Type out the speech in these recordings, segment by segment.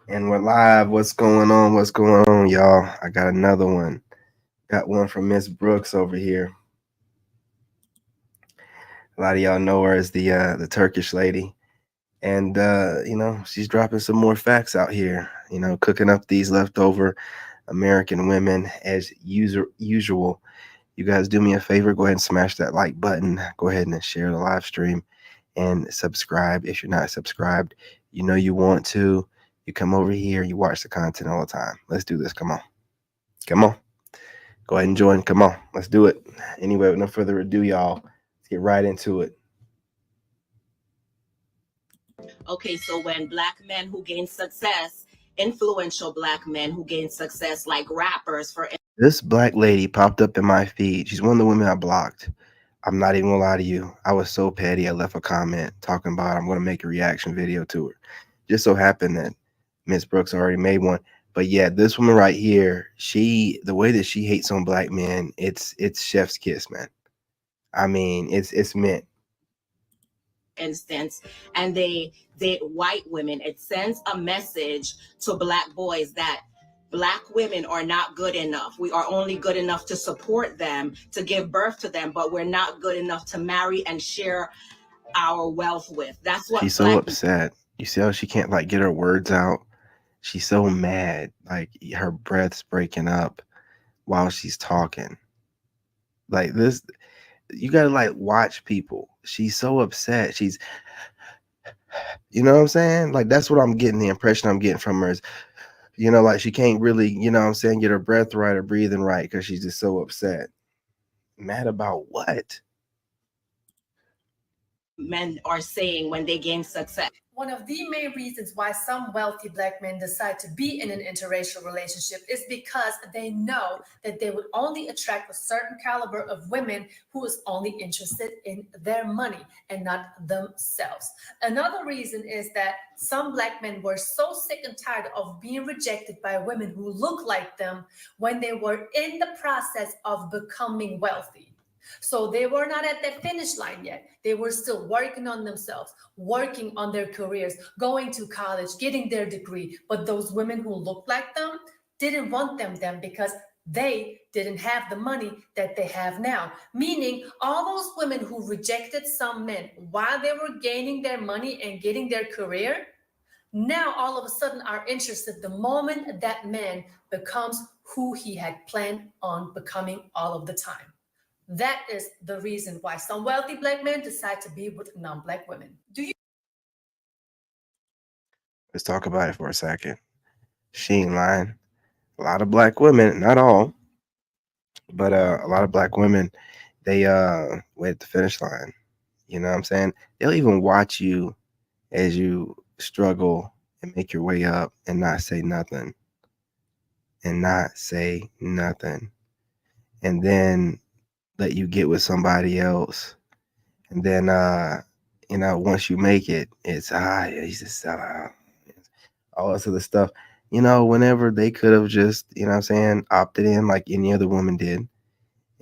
And we're live. What's going on? What's going on, y'all? I got another one. Got one from Miss Brooks over here. A lot of y'all know her as the Turkish lady, and she's dropping some more facts out here. Cooking up these leftover American women as usual. You guys do me a favor. Go ahead and smash that like button. Go ahead and share the live stream and subscribe if you're not subscribed. You know you want to. You come over here. You watch the content all the time. Let's do this. Come on. Come on. Go ahead and join. Come on, let's do it. Anyway, with no further ado, y'all, let's get right into it. Okay, so when black men who gain success, influential black men who gain success, like rappers, for This black lady popped up in my feed. She's one of the women I blocked. I'm not even gonna lie to you. I was so petty. I left a comment talking about I'm gonna make a reaction video to her. Just so happened that Miss Brooks already made one. But yeah, this woman right here, the way that she hates on black men, it's chef's kiss, man. I mean, it's meant. instance, and they white women, it sends a message to black boys that black women are not good enough. We are only good enough to support them, to give birth to them, but we're not good enough to marry and share our wealth with. That's what She's so upset. You see how she can't like get her words out? She's so mad, like her breath's breaking up while she's talking. Like this, you gotta like watch people. She's so upset. You know what I'm saying? Like that's what I'm getting. The impression I'm getting from her is, like she can't really, what I'm saying, get her breath right or breathing right because she's just so upset. Mad about what? men are saying when they gain success. One of the main reasons why some wealthy black men decide to be in an interracial relationship is because they know that they would only attract a certain caliber of women who is only interested in their money and not themselves. Another reason is that some black men were so sick and tired of being rejected by women who look like them when they were in the process of becoming wealthy. So they were not at that finish line yet. They were still working on themselves, working on their careers, going to college, getting their degree. But those women who looked like them didn't want them because they didn't have the money that they have now. Meaning, all those women who rejected some men while they were gaining their money and getting their career, now all of a sudden are interested the moment that man becomes who he had planned on becoming all of the time. That is the reason why some wealthy black men decide to be with non-black women. Do you? Let's talk about it for a second. She ain't lying. A lot of black women, not all, but a lot of black women, they wait at the finish line. You know what I'm saying? They'll even watch you as you struggle and make your way up and not say nothing. And not say nothing. And then let you get with somebody else. And then once you make it, it's he's a sellout. All this other stuff. Whenever they could have just, what I'm saying, opted in like any other woman did.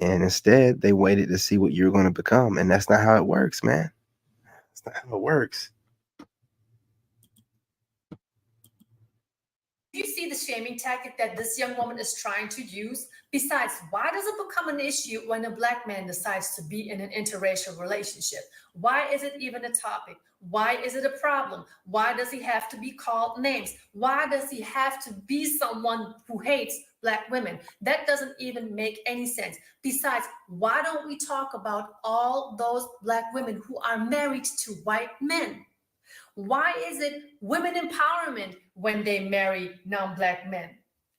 And instead they waited to see what you're gonna become. And that's not how it works, man. That's not how it works. Do you see the shaming tactic that this young woman is trying to use? Besides, why does it become an issue when a black man decides to be in an interracial relationship? Why is it even a topic? Why is it a problem? Why does he have to be called names? Why does he have to be someone who hates black women? That doesn't even make any sense. Besides, why don't we talk about all those black women who are married to white men? Why is it women empowerment when they marry non-black men?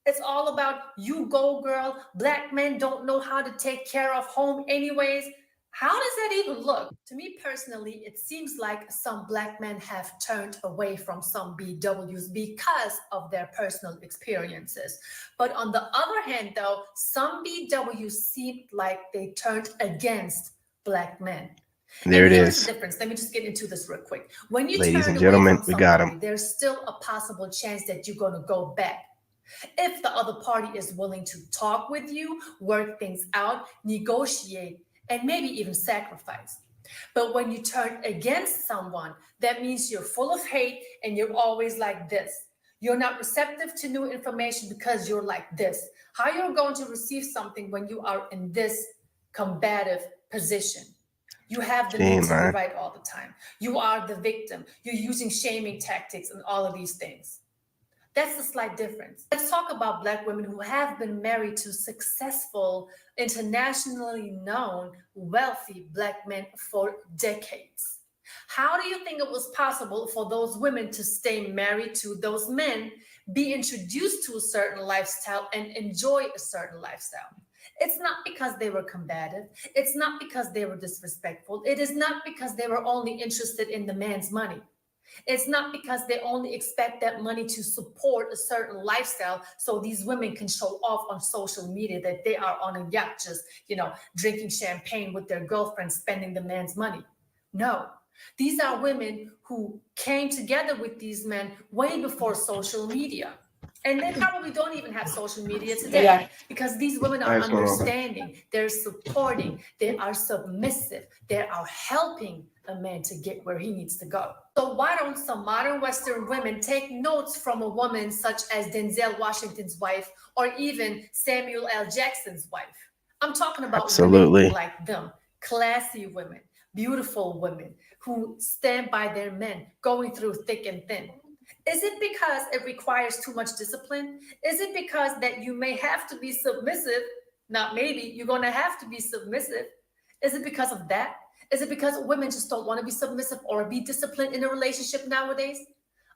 It's all about you go girl. Black men don't know how to take care of home anyways. How does that even look? To me personally, it seems like some black men have turned away from some BWs because of their personal experiences. But on the other hand, though, some BWs seemed like they turned against black men. There and it here's is. the difference. Let me just get into this real quick. When you Ladies turn and away gentlemen, from we got somebody, him. there's still a possible chance that you're going to go back. If the other party is willing to talk with you, work things out, negotiate, and maybe even sacrifice. But when you turn against someone, that means you're full of hate and you're always like this. You're not receptive to new information because you're like this. How you're going to receive something when you are in this combative position? You have the She need ain't to be lying. right all the time. You are the victim. You're using shaming tactics and all of these things. That's the slight difference. Let's talk about Black women who have been married to successful, internationally known, wealthy Black men for decades. How do you think it was possible for those women to stay married to those men, be introduced to a certain lifestyle, and enjoy a certain lifestyle? It's not because they were combative. It's not because they were disrespectful. It is not because they were only interested in the man's money. It's not because they only expect that money to support a certain lifestyle so these women can show off on social media that they are on a yacht just, drinking champagne with their girlfriends, spending the man's money. No. These are women who came together with these men way before social media. And they probably don't even have social media today because these women are understanding, they're supporting, they are submissive, they are helping a man to get where he needs to go. So why don't some modern Western women take notes from a woman such as Denzel Washington's wife or even Samuel L. Jackson's wife? I'm talking about women like them, classy women, beautiful women who stand by their men, going through thick and thin. Is it because it requires too much discipline? Is it because that you may have to be submissive? Not maybe, you're going to have to be submissive. Is it because of that? Is it because women just don't want to be submissive or be disciplined in a relationship nowadays?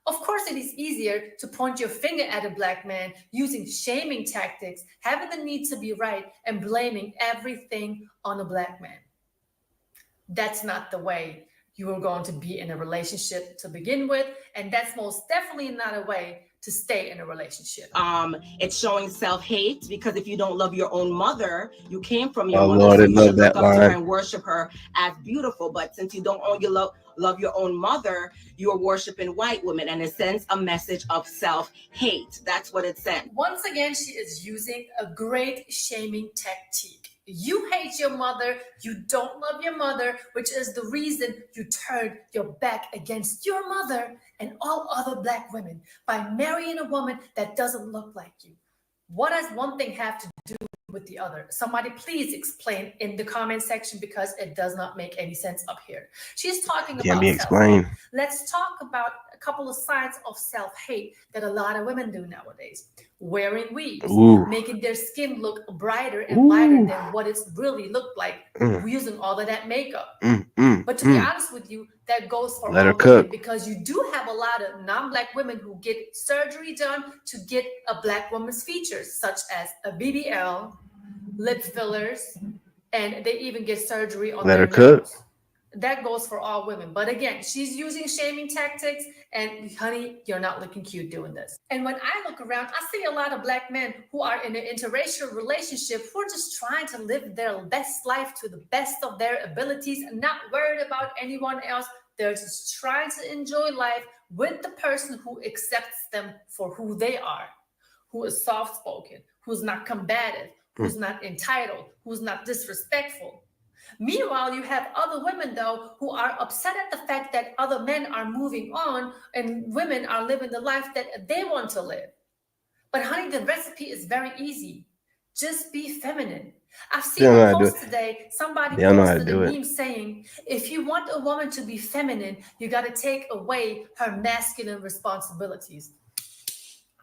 Of course, it is easier to point your finger at a Black man using shaming tactics, having the need to be right, and blaming everything on a Black man. That's not the way you are going to be in a relationship to begin with, and that's most definitely not a way to stay in a relationship. It's showing self-hate because if you don't love your own mother, you came from your Oh mother, Lord, so I you love should look that up to her line. and worship her as beautiful. But since you don't own your love your own mother, you are worshiping white women, and it sends a message of self-hate. That's what it sends. Once again, she is using a great shaming tactic. You hate your mother, you don't love your mother, which is the reason you turned your back against your mother and all other Black women by marrying a woman that doesn't look like you. What does one thing have to do with the other? Somebody please explain in the comment section because it does not make any sense up here. She's talking about self-hate. Let's talk about a couple of signs of self-hate that a lot of women do nowadays. Wearing weaves, making their skin look brighter and lighter than what it's really looked like, using all of that makeup. But to be honest with you, that goes for all women because you do have a lot of non-Black women who get surgery done to get a Black woman's features, such as a BBL, lip fillers, and they even get surgery on their nose. That goes for all women. But again, she's using shaming tactics, and honey, you're not looking cute doing this. And when I look around, I see a lot of Black men who are in an interracial relationship who are just trying to live their best life to the best of their abilities and not worried about anyone else. They're just trying to enjoy life with the person who accepts them for who they are, who is soft-spoken, who's not combative, who's not entitled, who's not disrespectful. Meanwhile, you have other women, though, who are upset at the fact that other men are moving on and women are living the life that they want to live. But honey, the recipe is very easy. Just be feminine. I've seen a post today, somebody posted a meme saying, if you want a woman to be feminine, you got to take away her masculine responsibilities.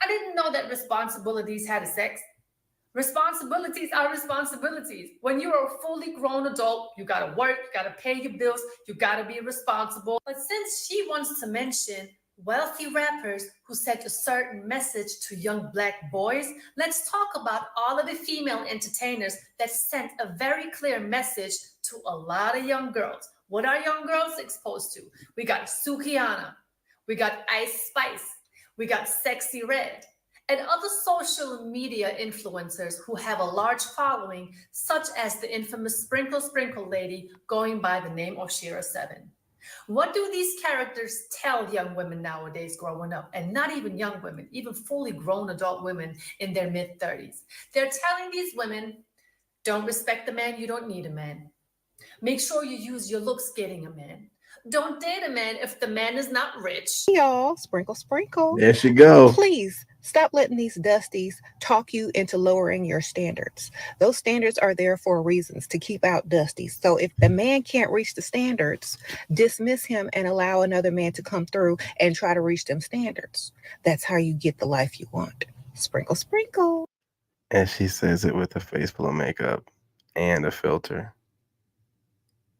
I didn't know that responsibilities had a sex. Responsibilities are responsibilities. When you're a fully grown adult, you gotta work, you gotta pay your bills, you gotta be responsible. But since she wants to mention wealthy rappers who sent a certain message to young Black boys, let's talk about all of the female entertainers that sent a very clear message to a lot of young girls. What are young girls exposed to? We got Sukihana, we got Ice Spice, we got Sexy Red, and other social media influencers who have a large following, such as the infamous Sprinkle Sprinkle lady going by the name of Shira7. What do these characters tell young women nowadays growing up? And not even young women, even fully grown adult women in their mid-30s. They're telling these women, don't respect the man, you don't need a man. Make sure you use your looks getting a man. Don't date a man if the man is not rich. Y'all, sprinkle, sprinkle. There she go. Please stop letting these dusties talk you into lowering your standards. Those standards are there for reasons to keep out dusties. So if the man can't reach the standards, dismiss him and allow another man to come through and try to reach them standards. That's how you get the life you want. Sprinkle, sprinkle. And she says it with a face full of makeup and a filter.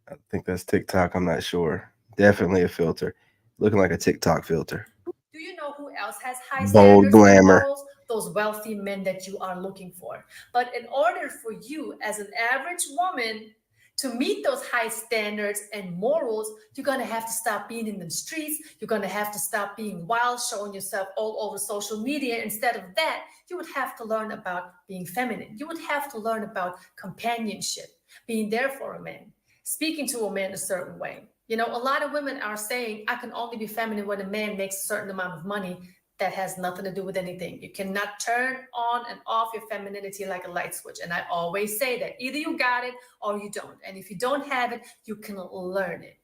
I think that's TikTok. I'm not sure. Definitely a filter. Looking like a TikTok filter. Do you know who else has high Bold standards glamour. and morals? Those wealthy men that you are looking for. But in order for you as an average woman to meet those high standards and morals, you're going to have to stop being in the streets. You're going to have to stop being wild, showing yourself all over social media. Instead of that, you would have to learn about being feminine. You would have to learn about companionship, being there for a man, speaking to a man a certain way. You know, a lot of women are saying, I can only be feminine when a man makes a certain amount of money. That has nothing to do with anything. You cannot turn on and off your femininity like a light switch. And I always say that either you got it or you don't. And if you don't have it, you can learn it.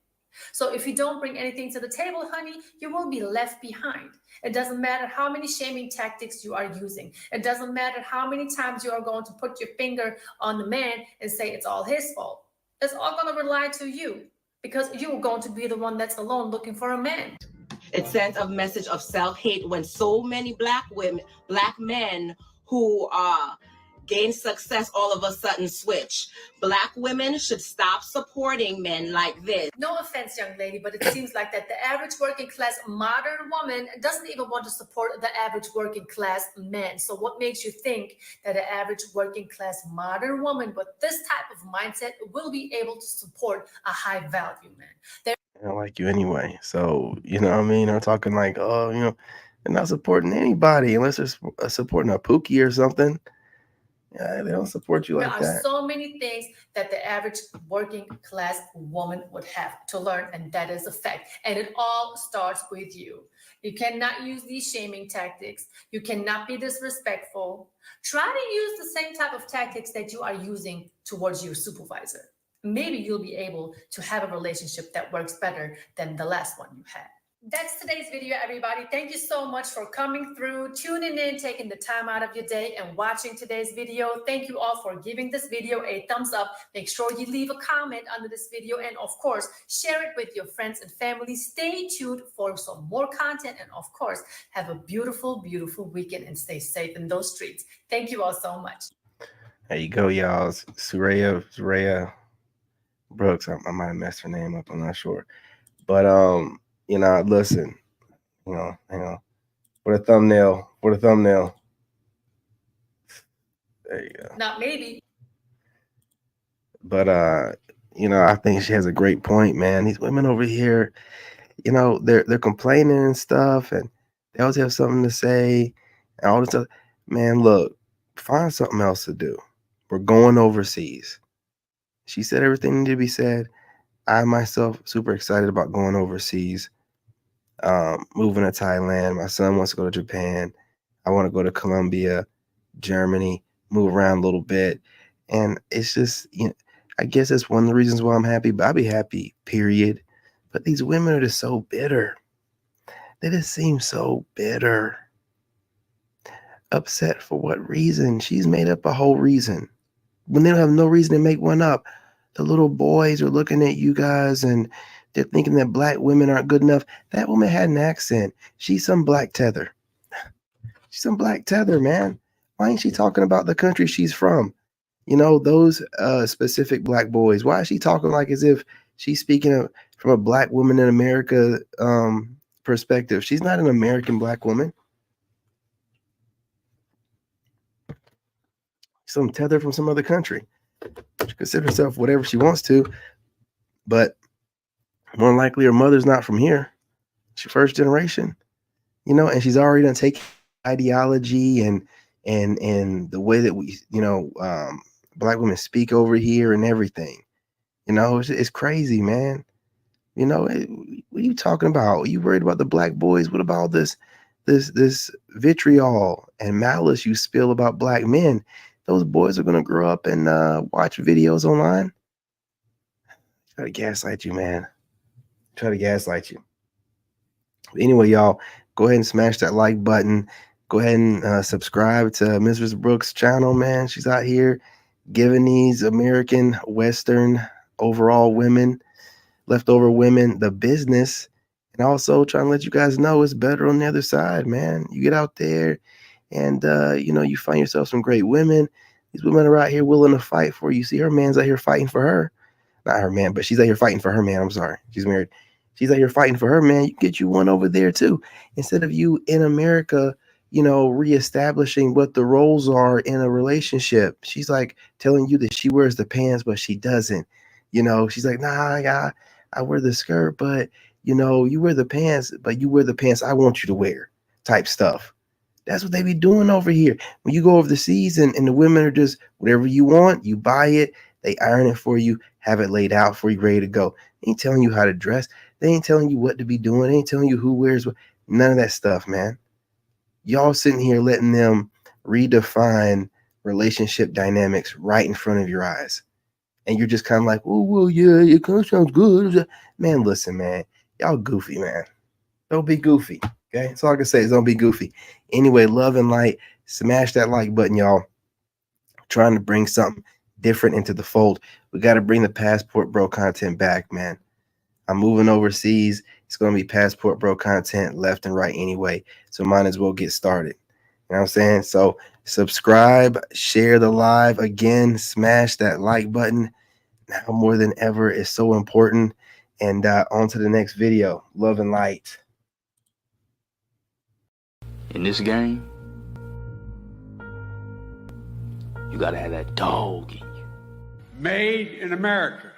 So if you don't bring anything to the table, honey, you will be left behind. It doesn't matter how many shaming tactics you are using. It doesn't matter how many times you are going to put your finger on the man and say it's all his fault. It's all going to rely to you because you are going to be the one that's alone looking for a man. It sends a message of self-hate when so many black men who gain success all of a sudden switch. Black women should stop supporting men like this. No offense, young lady, but it seems like that the average working class modern woman doesn't even want to support the average working class man. So what makes you think that the average working class modern woman with this type of mindset will be able to support a high value man? I don't like you anyway. So, you know what I mean? I'm talking like, oh, you know, they're not supporting anybody unless they're supporting a Pookie or something. Yeah, they don't support you like that. There that. are so many things that the average working class woman would have to learn, and that is a fact. And it all starts with you. You cannot use these shaming tactics. You cannot be disrespectful. Try to use the same type of tactics that you are using towards your supervisor. Maybe you'll be able to have a relationship that works better than the last one you had. That's today's video, everybody. Thank you so much for coming through, tuning in, taking the time out of your day and watching today's video. Thank you all for giving this video a thumbs up. Make sure you leave a comment under this video and, of course, share it with your friends and family. Stay tuned for some more content and, of course, have a beautiful, beautiful weekend and stay safe in those streets. Thank you all so much. There you go, y'all. Suraya Brooks. I might have messed her name up. I'm not sure. But, you know, listen, hang on. For the thumbnail. There you go. Not maybe. But you know, I think she has a great point, man. These women over here, you know, they're complaining and stuff, and they always have something to say and all this stuff. Man, look, find something else to do. We're going overseas. She said everything needed to be said. I myself super excited about going overseas. Moving to Thailand. My son wants to go to Japan. I want to go to Colombia, Germany, move around a little bit. And it's just, you know, I guess that's one of the reasons why I'm happy, but I'll be happy, period. But these women are just so bitter. They just seem so bitter. Upset for what reason? She's made up a whole reason. When they don't have no reason to make one up. The little boys are looking at you guys and they're thinking that black women aren't good enough. That woman had an accent. She's some black tether. She's some black tether, man. Why ain't she talking about the country she's from? You know, those specific black boys. Why is she talking like as if she's speaking from a black woman in America perspective? She's not an American black woman. She's some tether from some other country. She considers herself whatever she wants to, but more than likely her mother's not from here. She's first generation, you know, and she's already done taken ideology and the way that we, you know, black women speak over here and everything. You know, it's crazy, man. You know, what are you talking about? Are you worried about the black boys? What about this vitriol and malice you spill about black men? Those boys are gonna grow up and watch videos online. Try to gaslight you, man. try to gaslight you. But anyway, y'all, go ahead and smash that like button. Go ahead and subscribe to Mrs. Brooks' channel, man. She's out here giving these American Western overall women, leftover women, the business, and also trying to let you guys know it's better on the other side, man. You get out there and you find yourself some great women. These women are out here willing to fight for you. See, her man's out here fighting for her. Not her man, but she's out here fighting for her man. I'm sorry. She's married. She's out here fighting for her man. You can get you one over there too. Instead of you in America, reestablishing what the roles are in a relationship. She's like telling you that she wears the pants, but she doesn't. She's like, nah, I wear the skirt, but you wear the pants, but you wear the pants I want you to wear type stuff. That's what they be doing over here. When you go over the seas and the women are just whatever you want, you buy it, they iron it for you, have it laid out for you, ready to go. They ain't telling you how to dress. They ain't telling you what to be doing. They ain't telling you who wears what. None of that stuff, man. Y'all sitting here letting them redefine relationship dynamics right in front of your eyes. And you're just kind of like, oh, well, yeah, it kind of sounds good. Man, listen, man. Y'all goofy, man. Don't be goofy. Okay, that's all I can say is don't be goofy. Anyway, love and light. Smash that like button, y'all. Trying to bring something different into the fold. We got to bring the Passport Bro content back, man. I'm moving overseas. It's going to be Passport Bro content left and right anyway. So might as well get started. You know what I'm saying? So subscribe, share the live again, smash that like button. Now more than ever is so important. And on to the next video. Love and light. In this game, you gotta have that dog in you. Made in America.